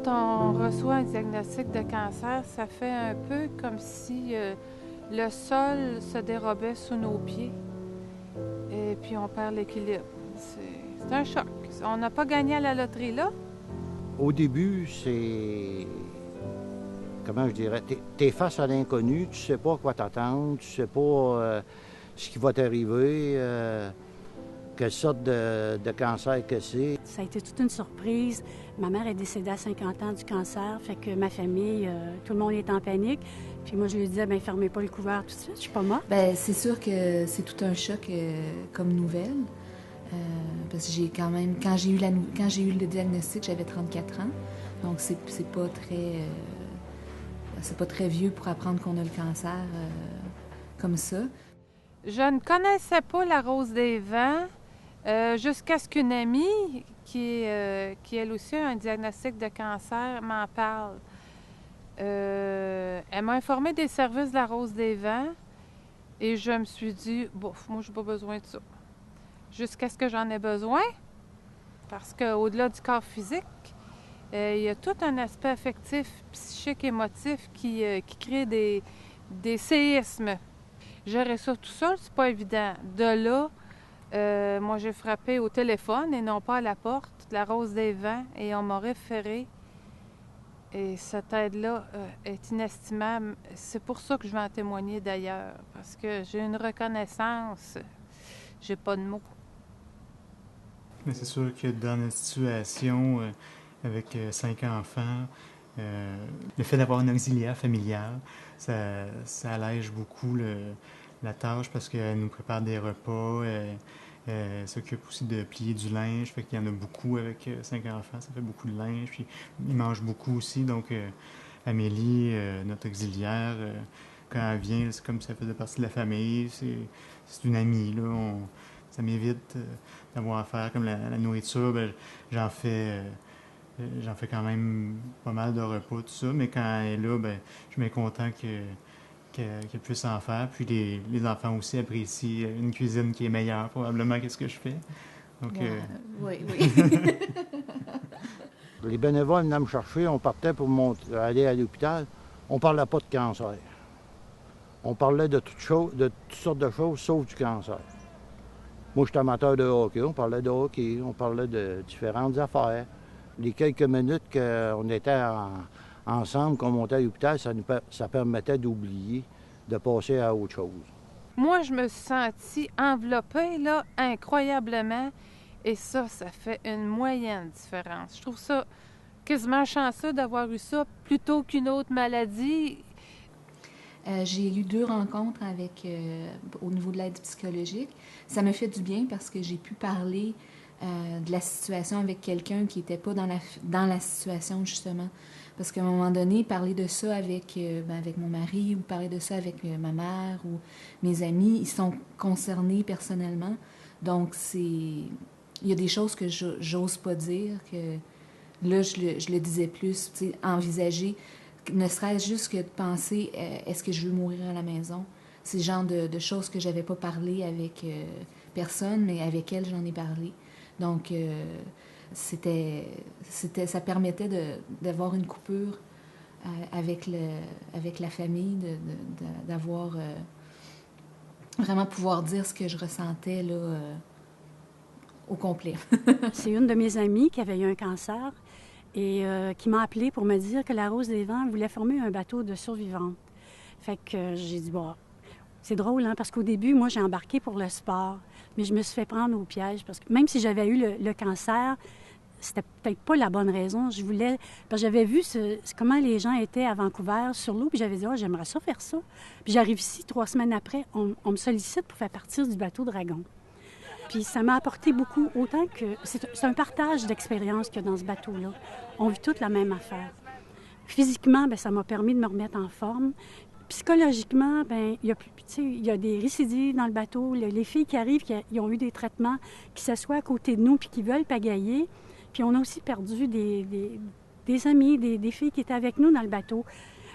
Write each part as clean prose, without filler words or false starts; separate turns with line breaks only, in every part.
Quand on reçoit un diagnostic de cancer, ça fait un peu comme si le sol se dérobait sous nos pieds et puis on perd l'équilibre. C'est un choc. On n'a pas gagné à la loterie là.
Au début, c'est... Comment je dirais? T'es face à l'inconnu, tu sais pas à quoi t'attendre, tu sais pas ce qui va t'arriver, quelle sorte de cancer que c'est.
Ça a été toute une surprise. Ma mère est décédée à 50 ans du cancer, fait que ma famille, tout le monde est en panique. Puis moi, je lui disais, bien, fermez pas le couvert tout de suite, je suis pas morte.
Bien, c'est sûr que c'est tout un choc comme nouvelle. Parce que j'ai quand même, quand j'ai eu le diagnostic, j'avais 34 ans. Donc, c'est pas très vieux pour apprendre qu'on a le cancer comme ça.
Je ne connaissais pas la Rose des Vents jusqu'à ce qu'une amie qui elle aussi a un diagnostic de cancer m'en parle. Elle m'a informée des services de la Rose des Vents et je me suis dit, bof, moi, j'ai pas besoin de ça. Jusqu'à ce que j'en ai besoin, parce qu'au-delà du corps physique, il y a tout un aspect affectif, psychique, émotif qui crée des séismes. Gérer ça tout seul, c'est pas évident. De là, moi, j'ai frappé au téléphone et non pas à la porte de la Rose des Vents et on m'a référé. Et cette aide-là est inestimable. C'est pour ça que je vais en témoigner d'ailleurs, parce que j'ai une reconnaissance. J'ai pas de mots.
Mais c'est sûr que dans notre situation, avec 5 enfants, le fait d'avoir un auxiliaire familial, ça allège beaucoup la tâche parce qu'elle nous prépare des repas, elle s'occupe aussi de plier du linge, fait qu'il y en a beaucoup avec 5 enfants, ça fait beaucoup de linge, puis ils mangent beaucoup aussi, donc Amélie, notre auxiliaire, quand elle vient, c'est comme si elle faisait partie de la famille, c'est une amie, là, ça m'évite d'avoir à faire comme la nourriture, ben, j'en fais quand même pas mal de repas, tout ça, mais quand elle est là, ben, je suis bien content qu'elle puisse en faire. Puis les enfants aussi apprécient une cuisine qui est meilleure probablement que ce que je fais. Donc,
Oui.
Les bénévoles venaient me chercher, on partait pour aller à l'hôpital. On parlait pas de cancer. On parlait de toutes sortes de choses, sauf du cancer. Moi, je suis amateur de hockey. On parlait de hockey, on parlait de différentes affaires. Les quelques minutes qu'on était ensemble, qu'on montait à l'hôpital, ça permettait d'oublier, de passer à autre chose.
Moi, je me suis sentie enveloppée, là, incroyablement. Et ça fait une moyenne différence. Je trouve ça quasiment chanceux d'avoir eu ça plutôt qu'une autre maladie.
J'ai eu 2 rencontres au niveau de l'aide psychologique. Ça me fait du bien parce que j'ai pu parler de la situation avec quelqu'un qui n'était pas dans la situation, justement. Parce qu'à un moment donné, parler de ça avec mon mari ou parler de ça avec ma mère ou mes amis, ils sont concernés personnellement. Donc, il y a des choses que j'ose pas dire, que là, je le disais plus, envisager, ne serait-ce juste que de penser, est-ce que je veux mourir à la maison? C'est le genre de choses que j'avais pas parlé avec personne, mais avec elle, j'en ai parlé. Donc, ça permettait d'avoir une coupure avec la famille, d'avoir vraiment pouvoir dire ce que je ressentais là, au complet.
C'est une de mes amies qui avait eu un cancer et qui m'a appelée pour me dire que la Rose des Vents voulait former un bateau de survivantes. Fait que j'ai dit, bon, c'est drôle, hein, parce qu'au début, moi, j'ai embarqué pour le sport, mais je me suis fait prendre au piège, parce que même si j'avais eu le cancer, c'était peut-être pas la bonne raison. Je voulais, parce que j'avais vu comment les gens étaient à Vancouver sur l'eau, puis j'avais dit, oh, j'aimerais ça faire ça. Puis j'arrive ici, 3 semaines après, on me sollicite pour faire partir du bateau Dragon. Puis ça m'a apporté beaucoup, autant que... C'est un partage d'expérience qu'il y a dans ce bateau-là. On vit toute la même affaire. Physiquement, bien, ça m'a permis de me remettre en forme. Psychologiquement, bien, il y a des récidives dans le bateau. Les filles qui arrivent, qui ont eu des traitements, qui s'assoient à côté de nous puis qui veulent pagailler. Puis on a aussi perdu des amis, des filles qui étaient avec nous dans le bateau.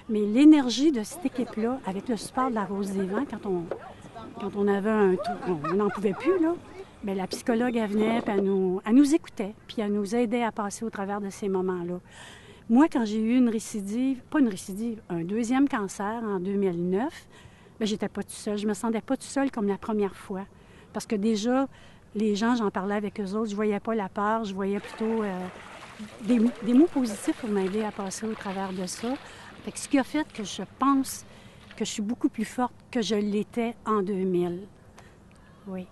Mais l'énergie de cette équipe-là, avec le support de la Rose des Vents, quand on avait un trou, on n'en pouvait plus, là. Bien, la psychologue, elle venait, puis elle nous écoutait, puis elle nous aidait à passer au travers de ces moments-là. Moi, quand j'ai eu une récidive, pas une récidive, un deuxième cancer en 2009, bien, j'étais pas toute seule. Je me sentais pas toute seule comme la première fois. Parce que déjà, les gens, j'en parlais avec eux autres, je voyais pas la peur, je voyais plutôt des mots positifs pour m'aider à passer au travers de ça. Fait que ce qui a fait que je pense que je suis beaucoup plus forte que je l'étais en 2000. Oui.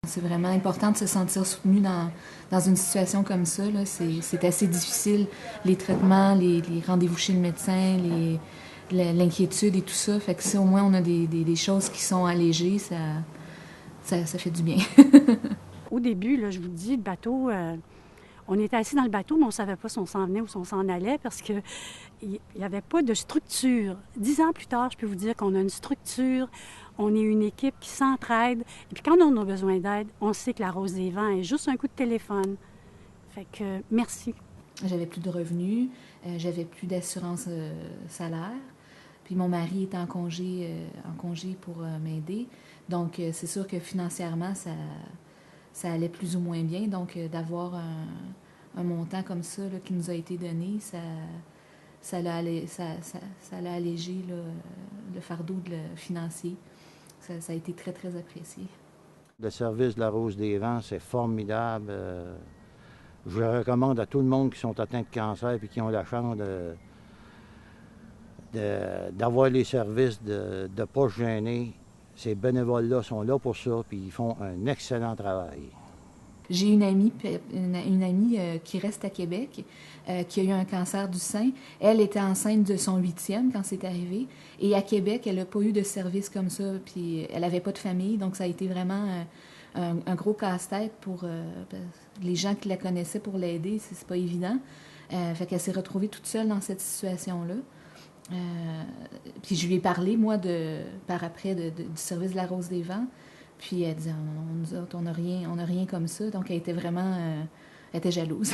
C'est vraiment important de se sentir soutenu dans une situation comme ça. Là. C'est assez difficile, les traitements, les rendez-vous chez le médecin, l'inquiétude et tout ça. Fait que si au moins on a des choses qui sont allégées, ça fait du bien.
Au début, là, je vous dis, le bateau, on était assis dans le bateau, mais on ne savait pas si on s'en venait ou si on s'en allait parce qu'il n'y avait pas de structure. 10 ans plus tard, je peux vous dire qu'on a une structure, on est une équipe qui s'entraide. Et puis quand on a besoin d'aide, on sait que la Rose des Vents est juste un coup de téléphone. Fait que merci.
J'avais plus de revenus, j'avais plus d'assurance salaire. Puis mon mari était en congé pour m'aider. Donc c'est sûr que financièrement, ça allait plus ou moins bien. Donc d'avoir un montant comme ça là, qui nous a été donné, ça l'a allégé là, le fardeau financier. Ça a été très, très apprécié.
Le service de la Rose des Vents, c'est formidable. Je le recommande à tout le monde qui sont atteints de cancer et qui ont la chance d'avoir les services, de ne pas se gêner. Ces bénévoles-là sont là pour ça, puis ils font un excellent travail.
J'ai une amie qui reste à Québec, qui a eu un cancer du sein. Elle était enceinte de son 8e quand c'est arrivé. Et à Québec, elle n'a pas eu de service comme ça. Puis elle n'avait pas de famille, donc ça a été vraiment un gros casse-tête pour les gens qui la connaissaient pour l'aider. C'est pas évident. Fait qu'elle s'est retrouvée toute seule dans cette situation-là. Puis je lui ai parlé, moi, par après, du service de la Rose des Vents. Puis elle disait, nous autres, on n'a rien comme ça. Donc elle était vraiment, elle était jalouse.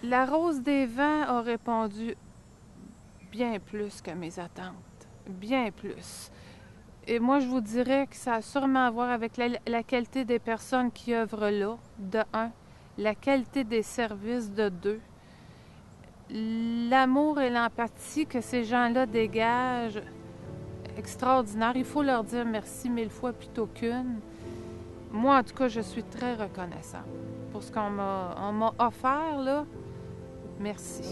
La Rose des Vents a répondu bien plus que mes attentes. Bien plus. Et moi, je vous dirais que ça a sûrement à voir avec la qualité des personnes qui œuvrent là, de 1, la qualité des services, de 2, l'amour et l'empathie que ces gens-là dégagent, extraordinaire. Il faut leur dire merci 1000 fois plutôt qu'une. Moi, en tout cas, je suis très reconnaissante pour ce qu'on m'a offert, là. Merci.